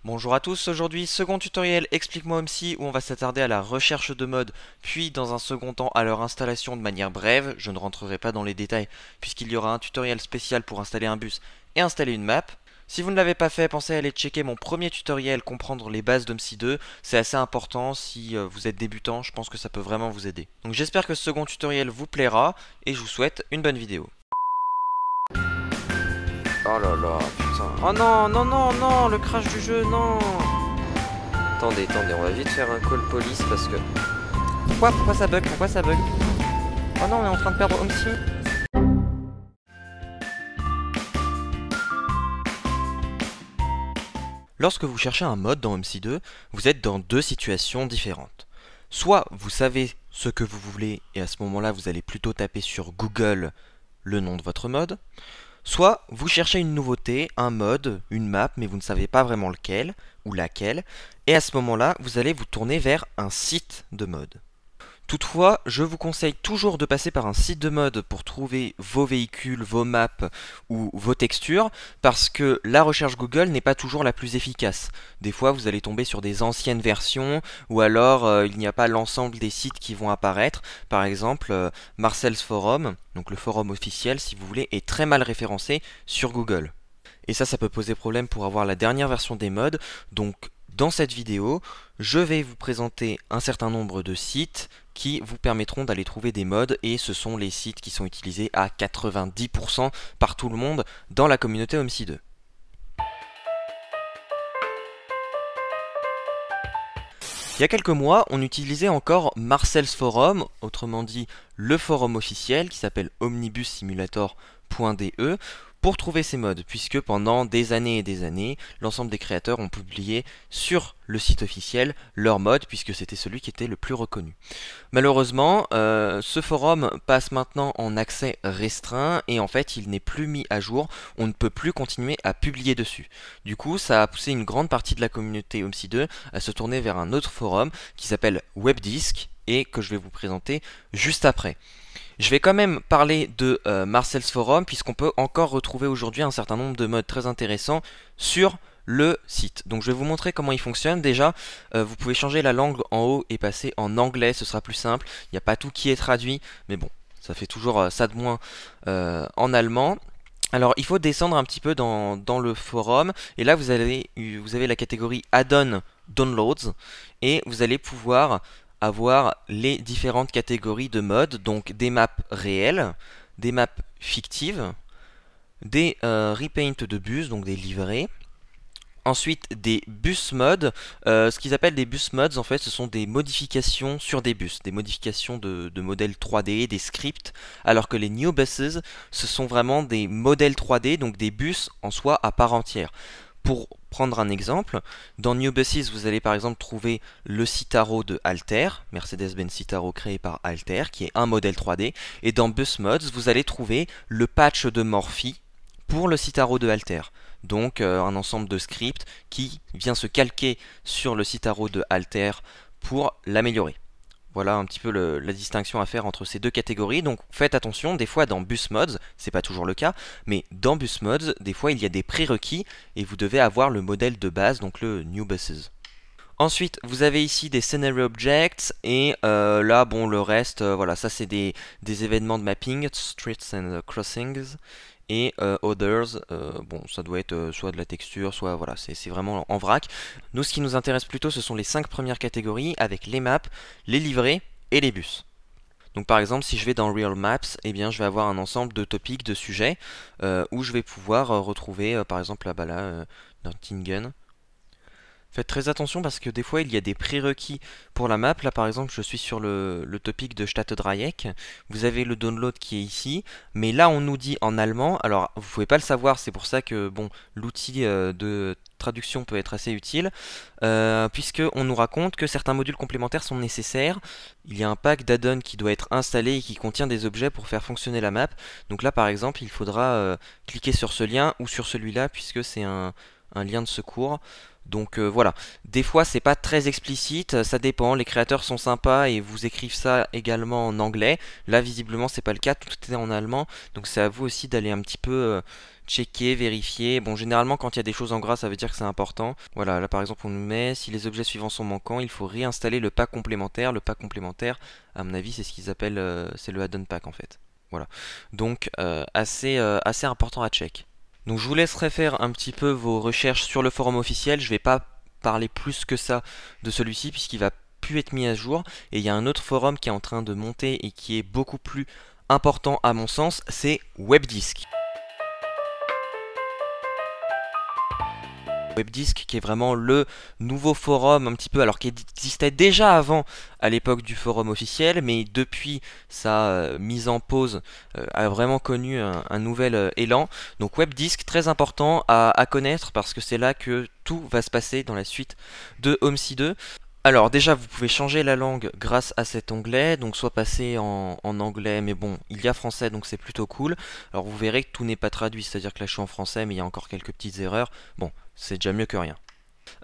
Bonjour à tous, aujourd'hui second tutoriel Explique-moi OMSI où on va s'attarder à la recherche de modes, puis dans un second temps à leur installation de manière brève. Je ne rentrerai pas dans les détails puisqu'il y aura un tutoriel spécial pour installer un bus et installer une map. Si vous ne l'avez pas fait, pensez à aller checker mon premier tutoriel, comprendre les bases d'OMSI 2. C'est assez important si vous êtes débutant, je pense que ça peut vraiment vous aider. Donc j'espère que ce second tutoriel vous plaira et je vous souhaite une bonne vidéo. Oh là là, putain. Oh non, non, non, non, le crash du jeu, non. Attendez, on va vite faire un call police parce que... Pourquoi ça bug? Pourquoi ça bug? Oh non, on est en train de perdre OMSI. Lorsque vous cherchez un mode dans OMSI 2, vous êtes dans deux situations différentes. Soit vous savez ce que vous voulez et à ce moment-là, vous allez plutôt taper sur Google le nom de votre mode. Soit vous cherchez une nouveauté, un mode, une map, mais vous ne savez pas vraiment lequel ou laquelle, et à ce moment-là, vous allez vous tourner vers un site de mode. Toutefois, je vous conseille toujours de passer par un site de mode pour trouver vos véhicules, vos maps ou vos textures, parce que la recherche Google n'est pas toujours la plus efficace. Des fois, vous allez tomber sur des anciennes versions, ou alors il n'y a pas l'ensemble des sites qui vont apparaître. Par exemple, Marcel's Forum, donc le forum officiel si vous voulez, est très mal référencé sur Google. Et ça peut poser problème pour avoir la dernière version des modes, donc dans cette vidéo, je vais vous présenter un certain nombre de sites qui vous permettront d'aller trouver des modes et ce sont les sites qui sont utilisés à 90% par tout le monde dans la communauté OMSI 2. Il y a quelques mois, on utilisait encore Marcel's Forum, autrement dit le forum officiel qui s'appelle omnibussimulator.de, pour trouver ces modes, puisque pendant des années et des années, l'ensemble des créateurs ont publié sur le site officiel leurs modes, puisque c'était celui qui était le plus reconnu. Malheureusement, ce forum passe maintenant en accès restreint, et en fait il n'est plus mis à jour, on ne peut plus continuer à publier dessus. Du coup, ça a poussé une grande partie de la communauté OMSI 2 à se tourner vers un autre forum qui s'appelle Webdisk, et que je vais vous présenter juste après. Je vais quand même parler de Marcel's Forum puisqu'on peut encore retrouver aujourd'hui un certain nombre de modes très intéressants sur le site. Donc je vais vous montrer comment il fonctionne. Déjà, vous pouvez changer la langue en haut et passer en anglais, ce sera plus simple. Il n'y a pas tout qui est traduit, mais bon, ça fait toujours ça de moins en allemand. Alors il faut descendre un petit peu dans le forum et là vous avez la catégorie Add-on Downloads et vous allez pouvoir avoir les différentes catégories de modes, donc des maps réelles, des maps fictives, des repaint de bus, donc des livrets. Ensuite, des bus modes. Ce qu'ils appellent des bus mods, en fait, ce sont des modifications sur des bus, des modifications de modèles 3D, des scripts, alors que les new buses, ce sont vraiment des modèles 3D, donc des bus en soi à part entière. Pour prendre un exemple, dans New Buses, vous allez par exemple trouver le Citaro de Alter, Mercedes-Benz Citaro créé par Alter, qui est un modèle 3D. Et dans Bus Mods, vous allez trouver le patch de Morphy pour le Citaro de Alter. Donc un ensemble de scripts qui vient se calquer sur le Citaro de Alter pour l'améliorer. Voilà un petit peu la distinction à faire entre ces deux catégories. Donc faites attention, des fois dans Bus Mods, c'est pas toujours le cas, mais dans Bus Mods, des fois il y a des prérequis et vous devez avoir le modèle de base, donc le New Buses. Ensuite, vous avez ici des Scenario Objects et là, bon, le reste, voilà, ça c'est des événements de mapping, Streets and Crossings. Et others, bon, ça doit être soit de la texture, soit voilà, c'est vraiment en vrac. Nous, ce qui nous intéresse plutôt, ce sont les 5 premières catégories avec les maps, les livrets et les bus. Donc par exemple, si je vais dans Real Maps, eh bien, je vais avoir un ensemble de topics, de sujets, où je vais pouvoir retrouver, par exemple, là-bas, Nottingham. Faites très attention parce que des fois il y a des prérequis pour la map. Là par exemple je suis sur le topic de Stadtdreieck. Vous avez le download qui est ici. Mais là on nous dit en allemand. Alors vous pouvez pas le savoir. C'est pour ça que bon, l'outil de traduction peut être assez utile. Puisque on nous raconte que certains modules complémentaires sont nécessaires. Il y a un pack d'add-on qui doit être installé et qui contient des objets pour faire fonctionner la map. Donc là par exemple il faudra cliquer sur ce lien ou sur celui-là puisque c'est un un lien de secours. Donc voilà, des fois c'est pas très explicite, ça dépend, les créateurs sont sympas et vous écrivent ça également en anglais. Là visiblement c'est pas le cas, tout est en allemand, donc c'est à vous aussi d'aller un petit peu checker, vérifier. Bon, généralement quand il y a des choses en gras ça veut dire que c'est important. Voilà, là par exemple on nous met si les objets suivants sont manquants, il faut réinstaller le pack complémentaire. Le pack complémentaire, à mon avis c'est ce qu'ils appellent, c'est le add-on pack en fait. Voilà, donc assez important à check. Donc je vous laisserai faire un petit peu vos recherches sur le forum officiel. Je vais pas parler plus que ça de celui-ci puisqu'il va plus être mis à jour. Et il y a un autre forum qui est en train de monter et qui est beaucoup plus important à mon sens, c'est Webdisk. Webdisk qui est vraiment le nouveau forum un petit peu, alors qui existait déjà avant à l'époque du forum officiel, mais depuis sa mise en pause a vraiment connu un nouvel élan. Donc Webdisk, très important à connaître parce que c'est là que tout va se passer dans la suite de Homesy 2. Alors déjà vous pouvez changer la langue grâce à cet onglet, donc soit passer en anglais, mais bon il y a français donc c'est plutôt cool. Alors vous verrez que tout n'est pas traduit, c'est-à-dire que là je suis en français mais il y a encore quelques petites erreurs, bon c'est déjà mieux que rien.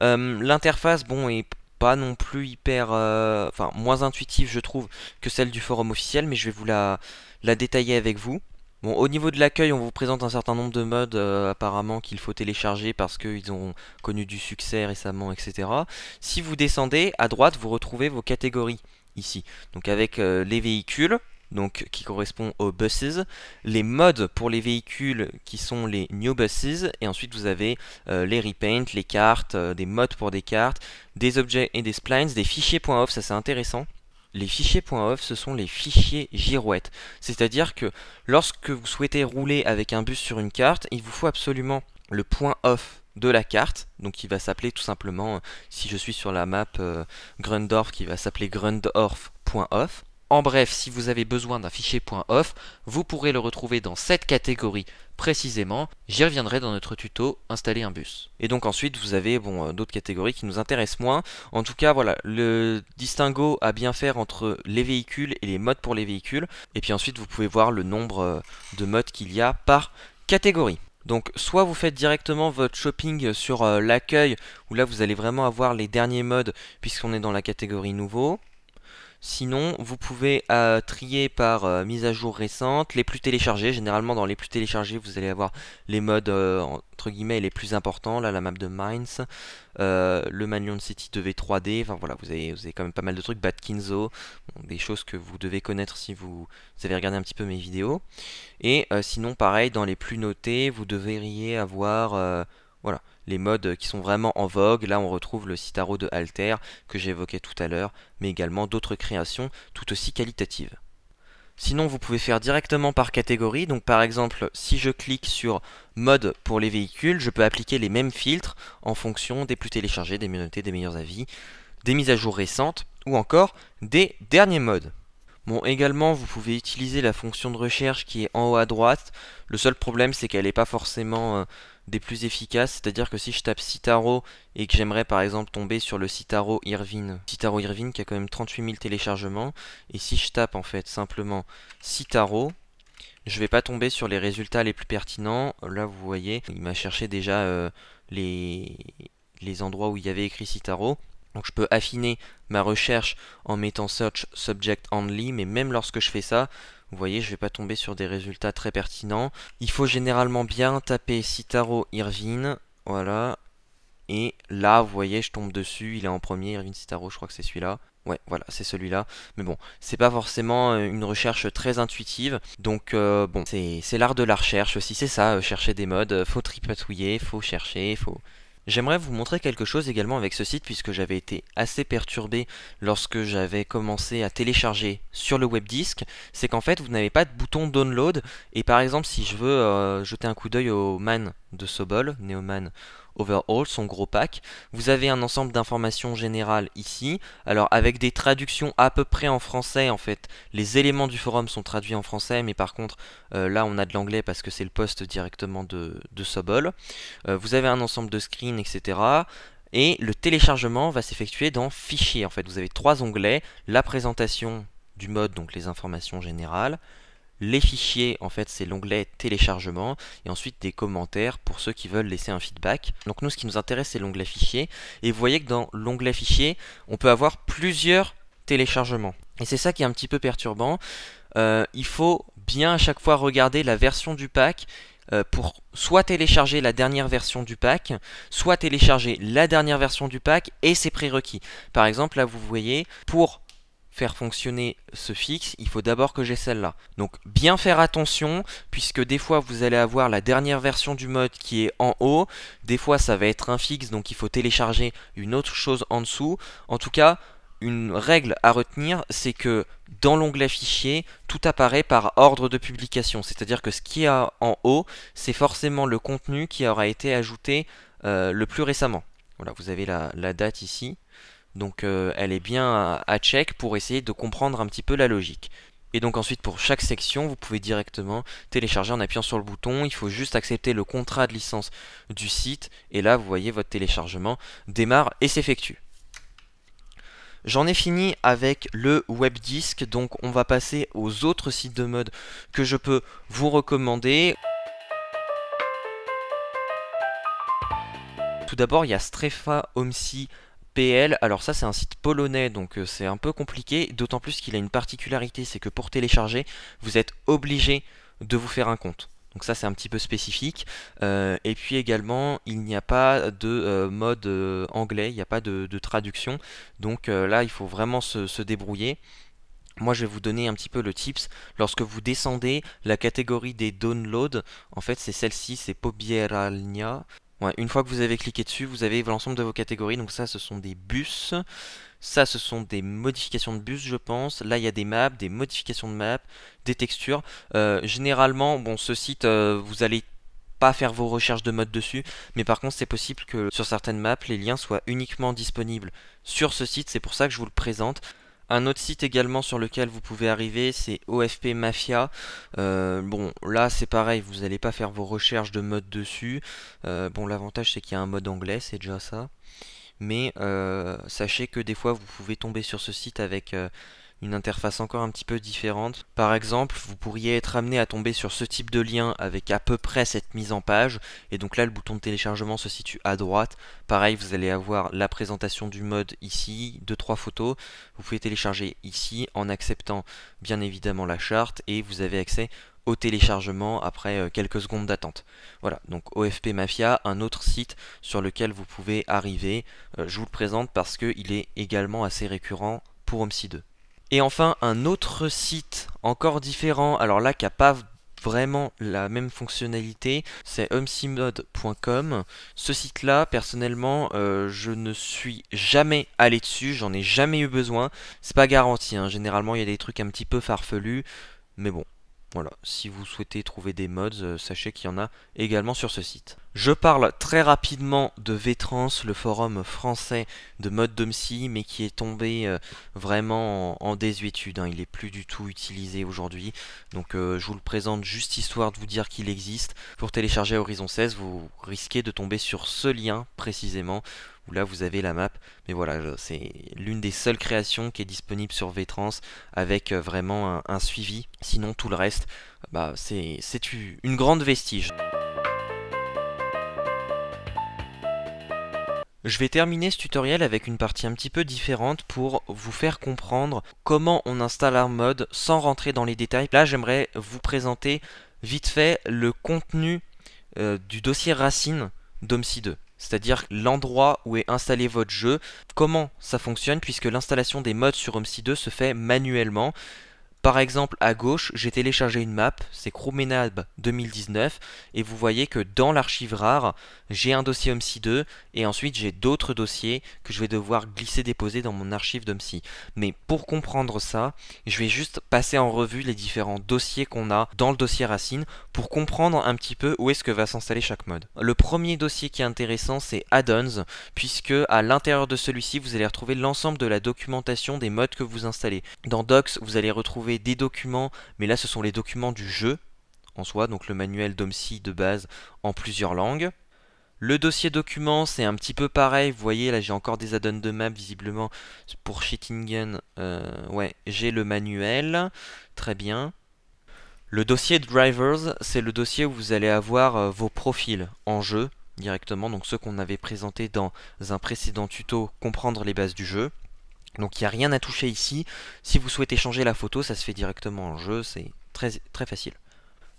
L'interface bon est pas non plus hyper, enfin moins intuitive je trouve que celle du forum officiel, mais je vais vous la détailler avec vous. Bon, au niveau de l'accueil, on vous présente un certain nombre de modes apparemment qu'il faut télécharger parce qu'ils ont connu du succès récemment, etc. Si vous descendez, à droite, vous retrouvez vos catégories ici. Donc avec les véhicules, donc qui correspond aux buses, les modes pour les véhicules qui sont les new buses, et ensuite vous avez les repaint, les cartes, des modes pour des cartes, des objets et des splines, des fichiers .off, ça c'est intéressant. Les fichiers .off, ce sont les fichiers girouettes. C'est-à-dire que lorsque vous souhaitez rouler avec un bus sur une carte, il vous faut absolument le .off de la carte. Donc il va s'appeler tout simplement, si je suis sur la map Grundorf, qui va s'appeler grundorf.off. En bref, si vous avez besoin d'un fichier .off, vous pourrez le retrouver dans cette catégorie précisément. J'y reviendrai dans notre tuto installer un bus. Et donc ensuite vous avez bon, d'autres catégories qui nous intéressent moins. En tout cas voilà, le distinguo à bien faire entre les véhicules et les modes pour les véhicules. Et puis ensuite vous pouvez voir le nombre de modes qu'il y a par catégorie. Donc soit vous faites directement votre shopping sur l'accueil, où là vous allez vraiment avoir les derniers modes puisqu'on est dans la catégorie nouveau. Sinon, vous pouvez trier par mise à jour récente, les plus téléchargés. Généralement, dans les plus téléchargés, vous allez avoir les modes entre guillemets les plus importants. Là, la map de Mainz, le Manion City de V3D. Enfin voilà, vous avez quand même pas mal de trucs. Bad Kinzo, bon, des choses que vous devez connaître si vous avez regardé un petit peu mes vidéos. Et sinon, pareil, dans les plus notés, vous devriez avoir voilà, les modes qui sont vraiment en vogue. Là on retrouve le Citaro de Alter que j'évoquais tout à l'heure, mais également d'autres créations tout aussi qualitatives. Sinon vous pouvez faire directement par catégorie, donc par exemple si je clique sur mode pour les véhicules, je peux appliquer les mêmes filtres en fonction des plus téléchargés, des mieux notés, des meilleurs avis, des mises à jour récentes ou encore des derniers modes. Bon, également, vous pouvez utiliser la fonction de recherche qui est en haut à droite. Le seul problème, c'est qu'elle n'est pas forcément des plus efficaces. C'est-à-dire que si je tape Citaro et que j'aimerais par exemple tomber sur le Citaro Irvine qui a quand même 38 000 téléchargements, et si je tape en fait simplement Citaro, je vais pas tomber sur les résultats les plus pertinents. Là, vous voyez, il m'a cherché déjà les endroits où il y avait écrit Citaro. Donc je peux affiner ma recherche en mettant Search Subject Only, mais même lorsque je fais ça, vous voyez, je ne vais pas tomber sur des résultats très pertinents. Il faut généralement bien taper Citaro Irvine, voilà. Et là, vous voyez, je tombe dessus, il est en premier, Irvine Citaro, je crois que c'est celui-là. Ouais, voilà, c'est celui-là. Mais bon, c'est pas forcément une recherche très intuitive. Donc bon, c'est l'art de la recherche aussi, c'est ça, chercher des modes. Faut tripatouiller, faut chercher, faut... J'aimerais vous montrer quelque chose également avec ce site puisque j'avais été assez perturbé lorsque j'avais commencé à télécharger sur le webdisk. C'est qu'en fait vous n'avez pas de bouton download et par exemple si je veux jeter un coup d'œil au man de Sobol, Neoman Overall, son gros pack, vous avez un ensemble d'informations générales ici. Alors avec des traductions à peu près en français en fait, les éléments du forum sont traduits en français mais par contre là on a de l'anglais parce que c'est le post directement de Sobol. Vous avez un ensemble de screens etc. Et le téléchargement va s'effectuer dans Fichier. En fait vous avez trois onglets, la présentation du mode, donc les informations générales, les fichiers, en fait c'est l'onglet téléchargement, et ensuite des commentaires pour ceux qui veulent laisser un feedback. Donc nous ce qui nous intéresse c'est l'onglet fichiers, et vous voyez que dans l'onglet fichiers on peut avoir plusieurs téléchargements. Et c'est ça qui est un petit peu perturbant. Il faut bien à chaque fois regarder la version du pack pour soit télécharger la dernière version du pack, soit télécharger la dernière version du pack et ses prérequis. Par exemple, là vous voyez, pour faire fonctionner ce fixe, il faut d'abord que j'ai celle-là. Donc bien faire attention, puisque des fois vous allez avoir la dernière version du mode qui est en haut, des fois ça va être un fixe, donc il faut télécharger une autre chose en dessous. En tout cas, une règle à retenir, c'est que dans l'onglet fichier, tout apparaît par ordre de publication. C'est-à-dire que ce qui est en haut, c'est forcément le contenu qui aura été ajouté le plus récemment. Voilà, vous avez la date ici. Donc elle est bien à check pour essayer de comprendre un petit peu la logique. Et donc ensuite pour chaque section, vous pouvez directement télécharger en appuyant sur le bouton. Il faut juste accepter le contrat de licence du site. Et là, vous voyez, votre téléchargement démarre et s'effectue. J'en ai fini avec le WebDisk, donc on va passer aux autres sites de mode que je peux vous recommander. Tout d'abord, il y a Strefa OMSI PL. Alors ça c'est un site polonais, donc c'est un peu compliqué, d'autant plus qu'il a une particularité, c'est que pour télécharger, vous êtes obligé de vous faire un compte. Donc ça c'est un petit peu spécifique. Et puis également il n'y a pas de mode anglais, il n'y a pas de traduction. Donc là il faut vraiment se débrouiller. Moi je vais vous donner un petit peu le tips. Lorsque vous descendez la catégorie des downloads, en fait c'est celle-ci, c'est Pobieralnia. Ouais, une fois que vous avez cliqué dessus, vous avez l'ensemble de vos catégories. Donc ça ce sont des bus. Ça, ce sont des modifications de bus, je pense. Là, il y a des maps, des modifications de maps, des textures. Généralement, bon, ce site, vous allez pas faire vos recherches de mode dessus, mais par contre, c'est possible que sur certaines maps, les liens soient uniquement disponibles sur ce site. C'est pour ça que je vous le présente. Un autre site également sur lequel vous pouvez arriver, c'est OFP Mafia. Bon, là c'est pareil, vous n'allez pas faire vos recherches de mode dessus. Bon, l'avantage c'est qu'il y a un mode anglais, c'est déjà ça. Mais sachez que des fois vous pouvez tomber sur ce site avec une interface encore un petit peu différente. Par exemple, vous pourriez être amené à tomber sur ce type de lien avec à peu près cette mise en page. Et donc là, le bouton de téléchargement se situe à droite. Pareil, vous allez avoir la présentation du mode ici, 2-3 photos. Vous pouvez télécharger ici en acceptant bien évidemment la charte et vous avez accès au téléchargement après quelques secondes d'attente. Voilà, donc OFP Mafia, un autre site sur lequel vous pouvez arriver. Je vous le présente parce qu'il est également assez récurrent pour OMSI 2. Et enfin, un autre site encore différent, alors là qui n'a pas vraiment la même fonctionnalité, c'est omsimode.com. Ce site-là, personnellement, je ne suis jamais allé dessus, j'en ai jamais eu besoin. C'est pas garanti, hein. Généralement il y a des trucs un petit peu farfelus, mais bon. Voilà, si vous souhaitez trouver des mods, sachez qu'il y en a également sur ce site. Je parle très rapidement de VTrans, le forum français de mode d'OMSI, mais qui est tombé vraiment en désuétude, hein. Il n'est plus du tout utilisé aujourd'hui. Donc je vous le présente juste histoire de vous dire qu'il existe. Pour télécharger Horizon 16, vous risquez de tomber sur ce lien précisément, où là vous avez la map. Mais voilà, c'est l'une des seules créations qui est disponible sur VTrans avec vraiment un suivi. Sinon tout le reste, bah, c'est une grande vestige. Je vais terminer ce tutoriel avec une partie un petit peu différente pour vous faire comprendre comment on installe un mode sans rentrer dans les détails. Là j'aimerais vous présenter vite fait le contenu du dossier racine d'OMSI 2. C'est-à-dire l'endroit où est installé votre jeu, comment ça fonctionne puisque l'installation des mods sur OMSI 2 se fait manuellement. Par exemple, à gauche, j'ai téléchargé une map, c'est Chromenab 2019, et vous voyez que dans l'archive rare, j'ai un dossier OMSI 2, et ensuite j'ai d'autres dossiers que je vais devoir glisser-déposer dans mon archive d'OMSI. Mais pour comprendre ça, je vais juste passer en revue les différents dossiers qu'on a dans le dossier racine, pour comprendre un petit peu où est-ce que va s'installer chaque mode. Le premier dossier qui est intéressant, c'est Add-ons, puisque à l'intérieur de celui-ci, vous allez retrouver l'ensemble de la documentation des modes que vous installez. Dans Docs, vous allez retrouver des documents, mais là ce sont les documents du jeu en soi, donc le manuel d'OMSI de base en plusieurs langues. Le dossier documents c'est un petit peu pareil, vous voyez là j'ai encore des add-ons de map visiblement pour Schittingen, ouais j'ai le manuel, très bien. Le dossier drivers, c'est le dossier où vous allez avoir vos profils en jeu directement, donc ceux qu'on avait présentés dans un précédent tuto, comprendre les bases du jeu. Donc il n'y a rien à toucher ici. Si vous souhaitez changer la photo, ça se fait directement en jeu, c'est très facile.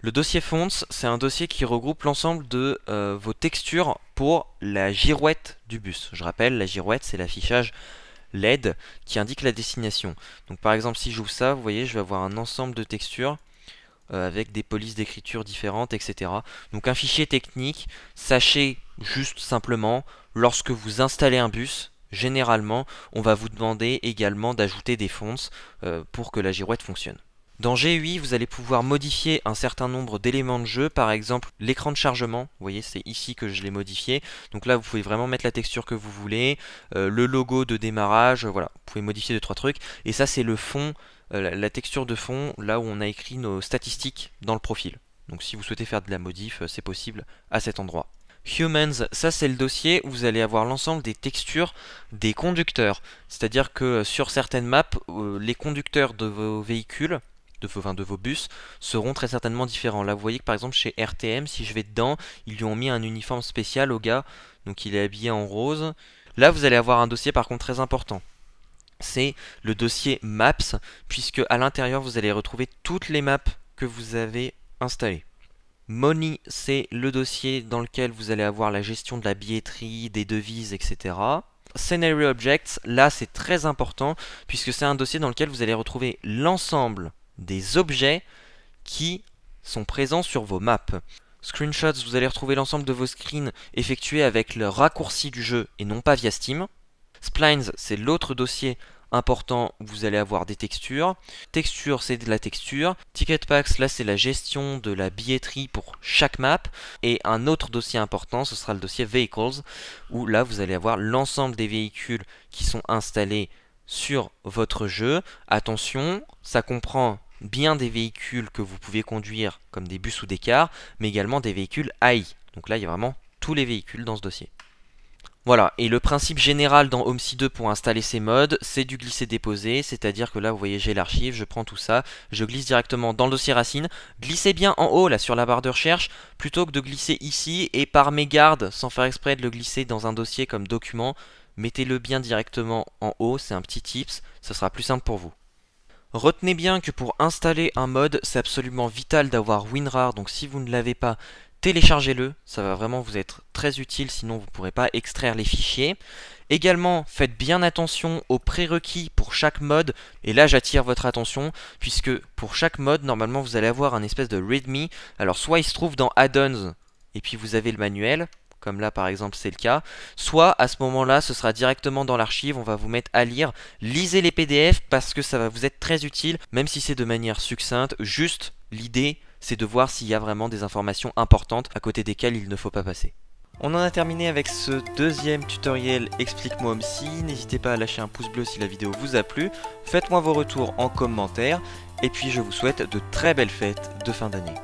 Le dossier fonts, c'est un dossier qui regroupe l'ensemble de vos textures pour la girouette du bus. Je rappelle, la girouette, c'est l'affichage LED qui indique la destination. Donc par exemple, si j'ouvre ça, vous voyez, je vais avoir un ensemble de textures avec des polices d'écriture différentes, etc. Donc un fichier technique, sachez juste simplement, lorsque vous installez un bus, généralement, on va vous demander également d'ajouter des fonts pour que la girouette fonctionne. Dans GUI, vous allez pouvoir modifier un certain nombre d'éléments de jeu, par exemple l'écran de chargement, vous voyez c'est ici que je l'ai modifié, donc là vous pouvez vraiment mettre la texture que vous voulez, le logo de démarrage, voilà, vous pouvez modifier 2-3 trucs, et ça c'est le fond, la texture de fond, là où on a écrit nos statistiques dans le profil. Donc si vous souhaitez faire de la modif, c'est possible à cet endroit. Humans, ça c'est le dossier où vous allez avoir l'ensemble des textures des conducteurs, c'est-à-dire que sur certaines maps, les conducteurs de vos véhicules, de vos bus seront très certainement différents. Là vous voyez que par exemple chez RTM, si je vais dedans, ils lui ont mis un uniforme spécial au gars, donc il est habillé en rose. Là vous allez avoir un dossier par contre très important, c'est le dossier Maps, puisque à l'intérieur vous allez retrouver toutes les maps que vous avez installées. Money, c'est le dossier dans lequel vous allez avoir la gestion de la billetterie, des devises, etc. Scenario Objects, là c'est très important, puisque c'est un dossier dans lequel vous allez retrouver l'ensemble des objets qui sont présents sur vos maps. Screenshots, vous allez retrouver l'ensemble de vos screens effectués avec le raccourci du jeu et non pas via Steam. Splines, c'est l'autre dossier important où vous allez avoir des textures. Texture, c'est de la texture. Ticket Packs, là c'est la gestion de la billetterie pour chaque map. Et un autre dossier important, ce sera le dossier Vehicles, où là vous allez avoir l'ensemble des véhicules qui sont installés sur votre jeu. Attention, ça comprend bien des véhicules que vous pouvez conduire comme des bus ou des cars, mais également des véhicules AI. Donc là il y a vraiment tous les véhicules dans ce dossier. Voilà, et le principe général dans OMSI 2 pour installer ces modes, c'est du glisser-déposer, c'est-à-dire que là vous voyez j'ai l'archive, je prends tout ça, je glisse directement dans le dossier racine, glissez bien en haut là sur la barre de recherche, plutôt que de glisser ici et par mégarde, sans faire exprès de le glisser dans un dossier comme document, mettez-le bien directement en haut, c'est un petit tips, ce sera plus simple pour vous. Retenez bien que pour installer un mode, c'est absolument vital d'avoir WinRAR, donc si vous ne l'avez pas, téléchargez-le, ça va vraiment vous être très utile, sinon vous ne pourrez pas extraire les fichiers. Également, faites bien attention aux prérequis pour chaque mode, et là j'attire votre attention, puisque pour chaque mode, normalement vous allez avoir un espèce de readme, alors soit il se trouve dans Add-ons, et puis vous avez le manuel, comme là par exemple c'est le cas, soit à ce moment-là ce sera directement dans l'archive, on va vous mettre à lire, lisez les PDF parce que ça va vous être très utile, même si c'est de manière succincte, juste l'idée c'est de voir s'il y a vraiment des informations importantes à côté desquelles il ne faut pas passer. On en a terminé avec ce deuxième tutoriel Explique-moi OMSI, n'hésitez pas à lâcher un pouce bleu si la vidéo vous a plu, faites-moi vos retours en commentaire, et puis je vous souhaite de très belles fêtes de fin d'année.